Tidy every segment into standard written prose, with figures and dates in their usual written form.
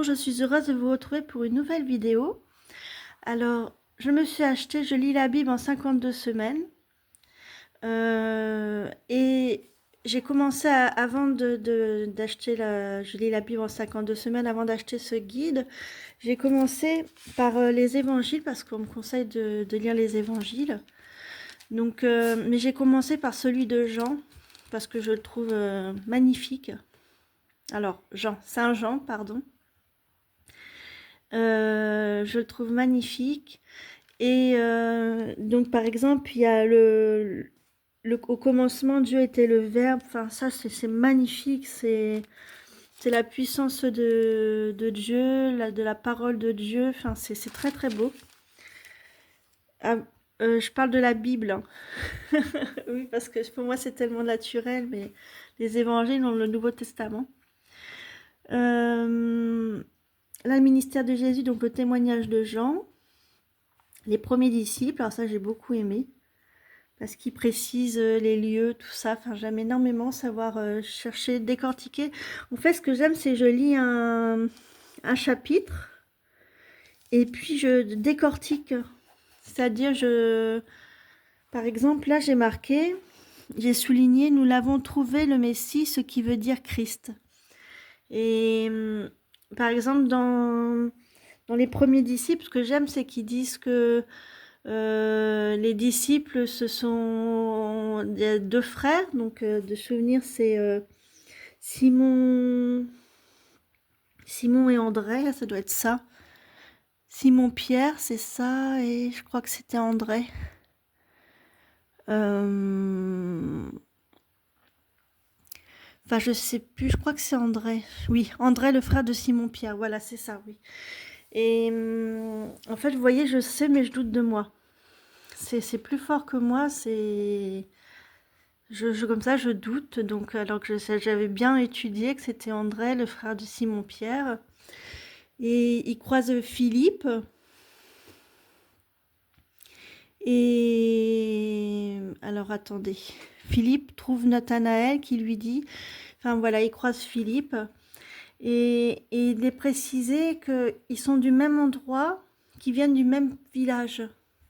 je suis heureuse de vous retrouver pour une nouvelle vidéo. Alors, je me suis acheté, je lis la Bible en 52 semaines. Et j'ai commencé avant d'acheter je lis la Bible en 52 semaines, avant d'acheter ce guide. J'ai commencé par les évangiles parce qu'on me conseille de lire les évangiles. Donc, mais j'ai commencé par celui de Jean parce que je le trouve magnifique. Alors, Saint Jean, pardon. Je le trouve magnifique. Et donc, par exemple, il y a au commencement, Dieu était le Verbe. Enfin, ça, c'est magnifique. C'est la puissance de Dieu, de la parole de Dieu. Enfin, c'est très, très beau. Ah, je parle de la Bible, hein. Oui, parce que pour moi, c'est tellement naturel, mais les évangiles ont le Nouveau Testament. Là, le ministère de Jésus, donc le témoignage de Jean, les premiers disciples, alors ça j'ai beaucoup aimé, parce qu'ils précisent les lieux, tout ça, enfin j'aime énormément savoir chercher, décortiquer. En fait, ce que j'aime, c'est je lis un chapitre, et puis je décortique, c'est-à-dire par exemple, là j'ai souligné, nous l'avons trouvé le Messie, ce qui veut dire Christ. Et par exemple, dans les premiers disciples, ce que j'aime, c'est qu'ils disent que les disciples, ce sont deux frères. Donc, de souvenir, c'est Simon et André, ça doit être ça. Simon-Pierre, c'est ça, et je crois que c'était André. Enfin, je sais plus, je crois que c'est André. Oui, André, le frère de Simon-Pierre, voilà, c'est ça, oui. Et en fait, vous voyez, je sais, mais je doute de moi. C'est plus fort que moi, comme ça, je doute. Donc, alors que j'avais bien étudié que c'était André, le frère de Simon-Pierre. Et il croise Philippe. Et alors, attendez. Philippe trouve Nathanaël qui lui dit... Enfin, voilà, il croise Philippe. Et il est précisé qu'ils sont du même endroit, qu'ils viennent du même village.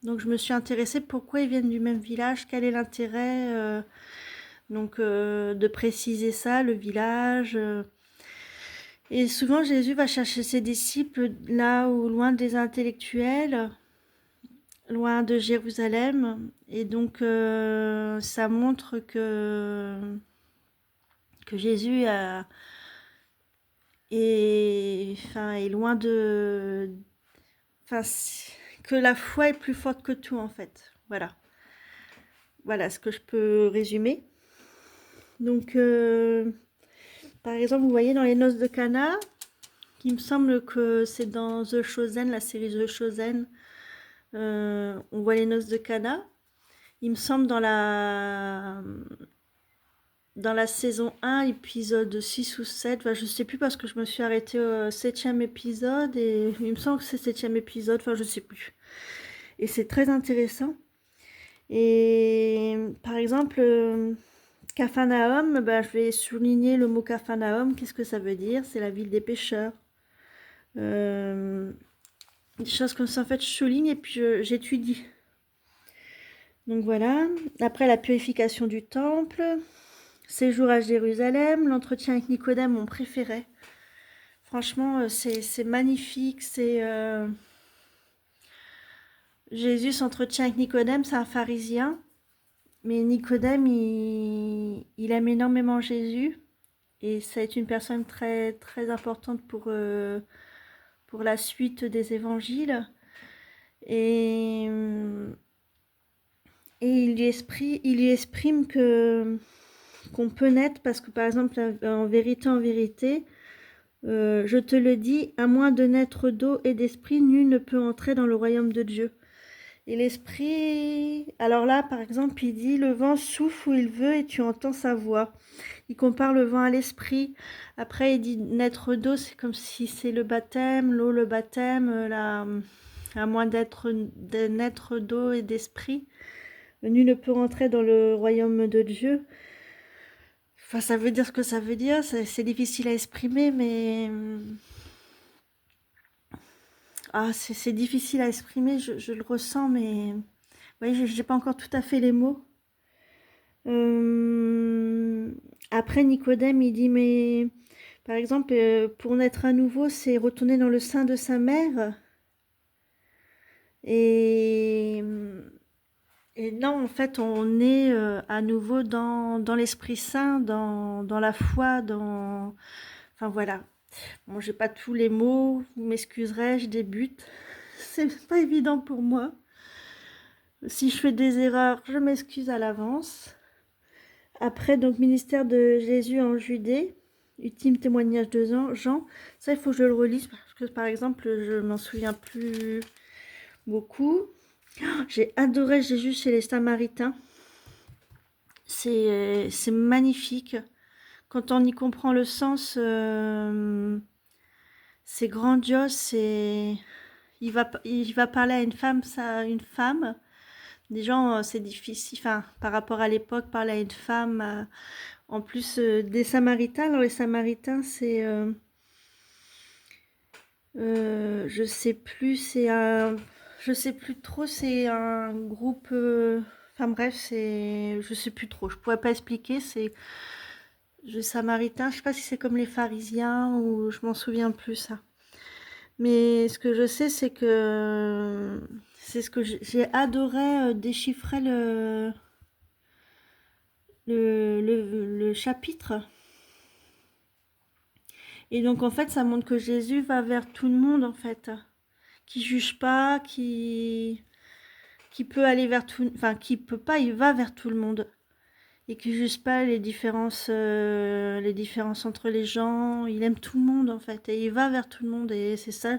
Donc je me suis intéressée pourquoi ils viennent du même village, quel est l'intérêt de préciser ça, le village. Et souvent Jésus va chercher ses disciples là où loin des intellectuels, loin de Jérusalem. Et donc ça montre que Jésus est loin de... Enfin, que la foi est plus forte que tout, en fait. Voilà ce que je peux résumer. Donc, par exemple, vous voyez dans les noces de Cana, il me semble que c'est dans The Chosen, la série The Chosen, on voit les noces de Cana. Il me semble dans la saison 1, épisode 6 ou 7, enfin, je ne sais plus parce que je me suis arrêtée au 7e épisode, et il me semble que c'est le 7e épisode, enfin je ne sais plus. Et c'est très intéressant. Et par exemple, Capharnaüm, je vais souligner le mot Capharnaüm. Qu'est-ce que ça veut dire? C'est la ville des pêcheurs. Des choses comme ça, en fait, je souligne et puis j'étudie. Donc voilà. Après, la purification du temple, séjour à Jérusalem, l'entretien avec Nicodème, mon préféré. Franchement, c'est magnifique. Jésus s'entretient avec Nicodème, c'est un pharisien. Mais Nicodème, il aime énormément Jésus. Et ça est une personne très, très importante pour la suite des évangiles. Et il lui exprime qu'on peut naître, parce que par exemple, en vérité, je te le dis, à moins de naître d'eau et d'esprit, nul ne peut entrer dans le royaume de Dieu. Et l'esprit, alors là, par exemple, il dit, le vent souffle où il veut et tu entends sa voix. Il compare le vent à l'esprit. Après, il dit naître d'eau, c'est comme si c'est le baptême, l'eau, le baptême, à moins de naître d'eau et d'esprit, nul ne peut rentrer dans le royaume de Dieu. Enfin, ça veut dire ce que ça veut dire, c'est difficile à exprimer, mais c'est difficile à exprimer, je le ressens, mais vous voyez, je n'ai pas encore tout à fait les mots. Après, Nicodème, il dit, mais par exemple, pour naître à nouveau, c'est retourner dans le sein de sa mère. Et, et non, en fait, on est à nouveau dans l'Esprit Saint, dans la foi, Enfin voilà. Bon, j'ai pas tous les mots, vous m'excuserez, je débute. C'est pas évident pour moi. Si je fais des erreurs, je m'excuse à l'avance. Après, donc, ministère de Jésus en Judée, ultime témoignage de Jean. Ça, il faut que je le relise parce que, par exemple, je m'en souviens plus beaucoup. J'ai adoré Jésus chez les Samaritains. C'est magnifique. Quand on y comprend le sens, c'est grandiose. Il va parler à une femme, une femme. Des gens, c'est difficile. Enfin, par rapport à l'époque, parler à une femme. En plus des Samaritains. Alors les Samaritains, c'est, je sais plus, je sais plus trop. C'est un groupe. Enfin bref, je sais plus trop. Je pourrais pas expliquer. C'est les Samaritains. Je sais pas si c'est comme les pharisiens ou je m'en souviens plus ça. Mais ce que je sais, c'est que c'est ce que j'ai adoré déchiffrer le chapitre. Et donc en fait, ça montre que Jésus va vers tout le monde en fait, qui juge pas, qui peut aller vers tout, enfin qui peut pas, il va vers tout le monde et qui juge pas les différences entre les gens. Il aime tout le monde en fait et il va vers tout le monde et c'est ça.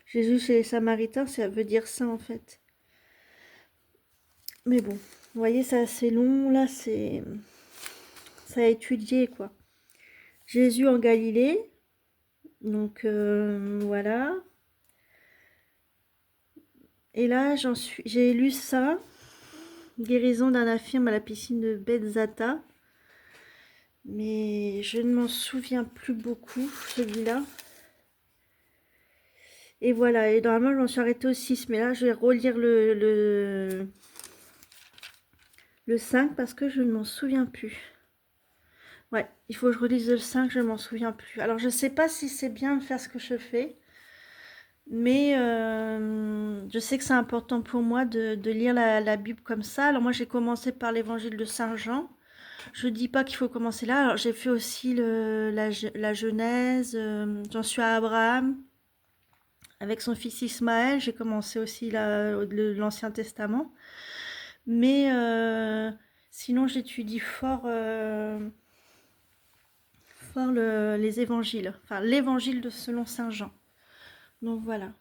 Jésus chez les Samaritains, ça veut dire ça en fait. Mais bon, vous voyez, c'est assez long là, ça a étudié quoi. Jésus en Galilée, donc voilà. Et là, j'ai lu ça, guérison d'un infirme à la piscine de Bethzatha. Mais je ne m'en souviens plus beaucoup, celui-là. Et voilà, et normalement, je m'en suis arrêtée au 6. Mais là, je vais relire le 5 parce que je ne m'en souviens plus. Ouais, il faut que je relise le 5, je ne m'en souviens plus. Alors, je ne sais pas si c'est bien de faire ce que je fais. Mais je sais que c'est important pour moi de lire la Bible comme ça. Alors moi j'ai commencé par l'évangile de Saint Jean. Je dis pas qu'il faut commencer là. Alors j'ai fait aussi la Genèse. J'en suis à Abraham avec son fils Ismaël. J'ai commencé aussi l'Ancien Testament. Mais sinon j'étudie fort les évangiles. Enfin l'évangile selon Saint Jean. Donc voilà.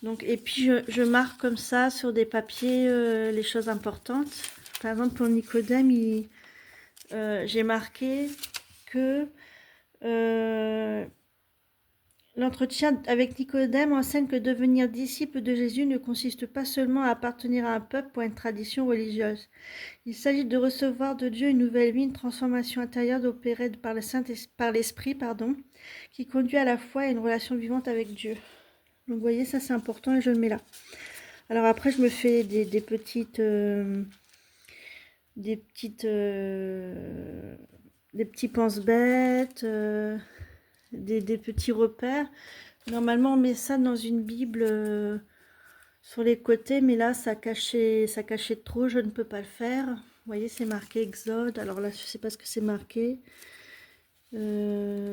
Donc, et puis je marque comme ça sur des papiers les choses importantes. Par exemple pour Nicodème, j'ai marqué que l'entretien avec Nicodème enseigne que devenir disciple de Jésus ne consiste pas seulement à appartenir à un peuple ou à une tradition religieuse. Il s'agit de recevoir de Dieu une nouvelle vie, une transformation intérieure opérée par l'Esprit, qui conduit à la foi et à une relation vivante avec Dieu. Donc vous voyez, ça c'est important et je le mets là. Alors après, je me fais des petits pense-bêtes, des petits repères. Normalement, on met ça dans une Bible sur les côtés, mais là, ça cachait trop, je ne peux pas le faire. Vous voyez, c'est marqué Exode. Alors là, je ne sais pas ce que c'est marqué.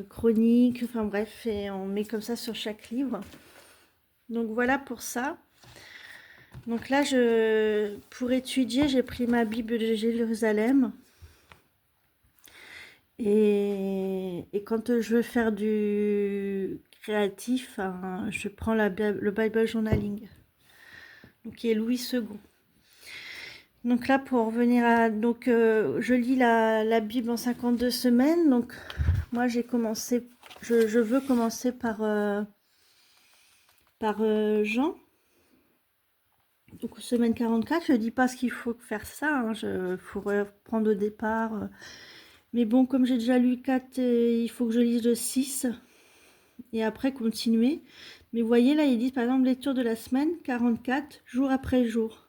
Chronique, enfin bref, et on met comme ça sur chaque livre. Donc voilà pour ça. Donc là, pour étudier, j'ai pris ma Bible de Jérusalem. Et quand je veux faire du créatif, hein, je prends le Bible Journaling, donc qui est Louis II. Donc là, pour revenir à... Donc, je lis la Bible en 52 semaines. Donc, moi, j'ai commencé... Je veux commencer par Jean. Donc, semaine 44, je ne dis pas ce qu'il faut faire ça. Hein, faut reprendre au départ. Mais bon, comme j'ai déjà lu 4, il faut que je lise le 6. et après continuer. Mais vous voyez là, ils disent par exemple lecture de la semaine 44, jour après jour.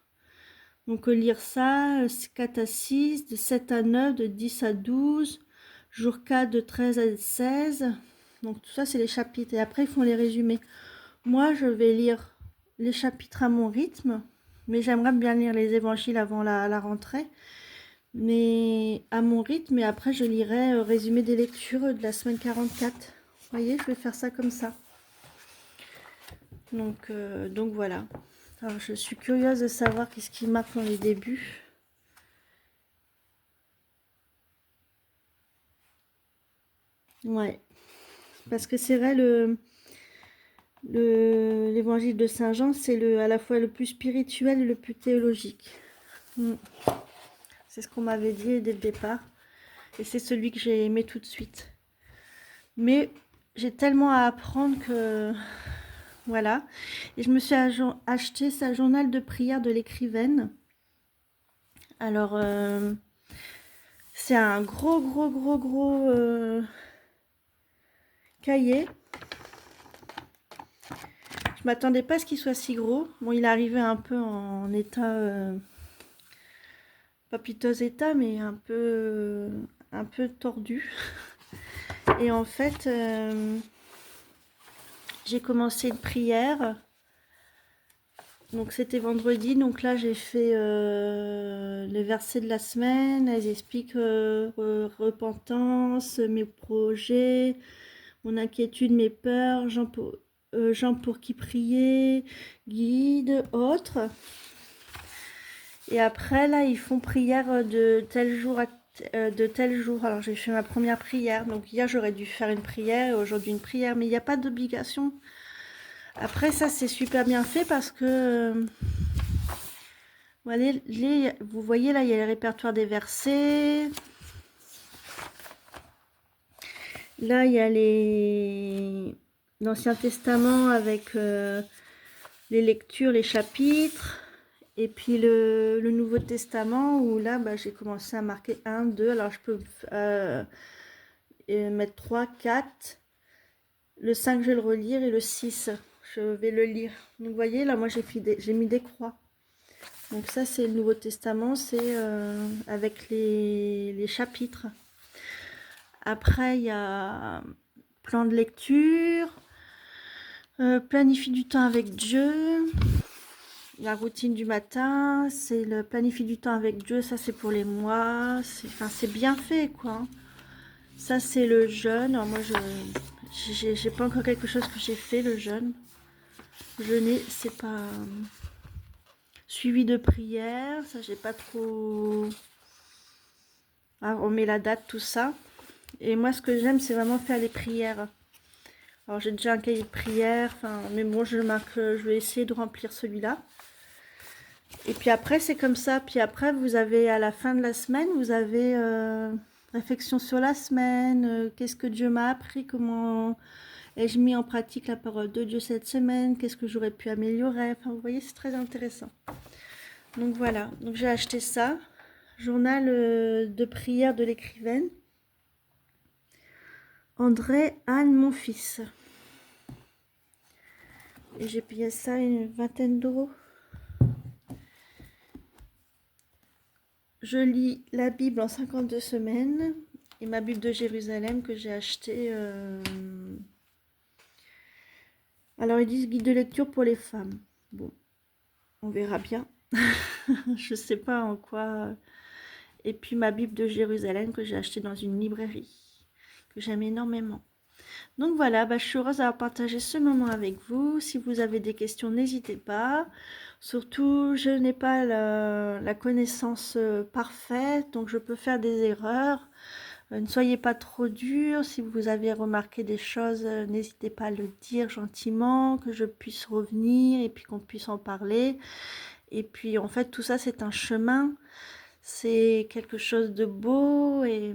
Donc lire ça, 4 à 6, de 7 à 9, de 10 à 12, jour 4 de 13 à 16. Donc tout ça c'est les chapitres et après ils font les résumés. Moi je vais lire les chapitres à mon rythme, mais j'aimerais bien lire les évangiles avant la rentrée. Mais à mon rythme, et après je lirai résumé des lectures de la semaine 44. Vous voyez, je vais faire ça comme ça. Donc voilà. Alors je suis curieuse de savoir qu'est-ce qui marque dans les débuts. Ouais, parce que c'est vrai, l'évangile de Saint Jean, c'est à la fois le plus spirituel et le plus théologique. C'est ce qu'on m'avait dit dès le départ. Et c'est celui que j'ai aimé tout de suite. Mais j'ai tellement à apprendre que... Voilà. Et je me suis acheté sa journal de prière de l'écrivaine. Alors, c'est un gros cahier. Je m'attendais pas à ce qu'il soit si gros. Bon, il est arrivé un peu en état... pas piteux état, mais un peu tordu. Et en fait, j'ai commencé une prière. Donc c'était vendredi, donc là j'ai fait les versets de la semaine. Elles expliquent repentance, mes projets, mon inquiétude, mes peurs, gens pour qui prier, guide, autres. Et après là ils font prière de tel jour de tel jour. Alors j'ai fait ma première prière, donc hier j'aurais dû faire une prière et aujourd'hui une prière, mais il n'y a pas d'obligation. Après ça c'est super bien fait parce que vous voyez là il y a le répertoire des versets. Là il y a l'Ancien Testament avec les lectures, les chapitres. Et puis le Nouveau Testament où là j'ai commencé à marquer 1, 2. Alors je peux mettre 3, 4. Le 5 je vais le relire et le 6 je vais le lire. Donc vous voyez là moi j'ai mis des croix. Donc ça c'est le Nouveau Testament, c'est avec les chapitres. Après il y a plan de lecture, planifie du temps avec Dieu, la routine du matin, c'est le planifie du temps avec Dieu, ça c'est pour les mois, c'est bien fait quoi. Ça c'est le jeûne. Alors moi j'ai pas encore quelque chose que j'ai fait, le jeûne. Jeûner c'est pas suivi de prière, ça j'ai pas trop... Alors, on met la date, tout ça. Et moi ce que j'aime c'est vraiment faire les prières. Alors j'ai déjà un cahier de prière, mais bon je vais essayer de remplir celui-là. Et puis après c'est comme ça, puis après vous avez à la fin de la semaine, vous avez réflexion sur la semaine, qu'est-ce que Dieu m'a appris, comment ai-je mis en pratique la parole de Dieu cette semaine, qu'est-ce que j'aurais pu améliorer, enfin vous voyez c'est très intéressant. Donc voilà, donc j'ai acheté ça, journal de prière de l'écrivaine André Anne mon fils. Et j'ai payé ça une vingtaine d'euros. Je lis la Bible en 52 semaines et ma Bible de Jérusalem que j'ai achetée. Alors ils disent guide de lecture pour les femmes. Bon, on verra bien. Je sais pas en quoi. Et puis ma Bible de Jérusalem que j'ai achetée dans une librairie, que j'aime énormément. Donc voilà, je suis heureuse d'avoir partagé ce moment avec vous. Si vous avez des questions, n'hésitez pas. Surtout, je n'ai pas la connaissance parfaite, donc je peux faire des erreurs. Ne soyez pas trop dur. Si vous avez remarqué des choses, n'hésitez pas à le dire gentiment, que je puisse revenir et puis qu'on puisse en parler. Et puis en fait, tout ça, c'est un chemin. C'est quelque chose de beau et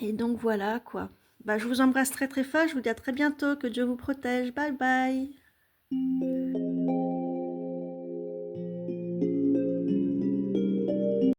donc voilà quoi. Je vous embrasse très très fort, je vous dis à très bientôt, que Dieu vous protège, bye bye.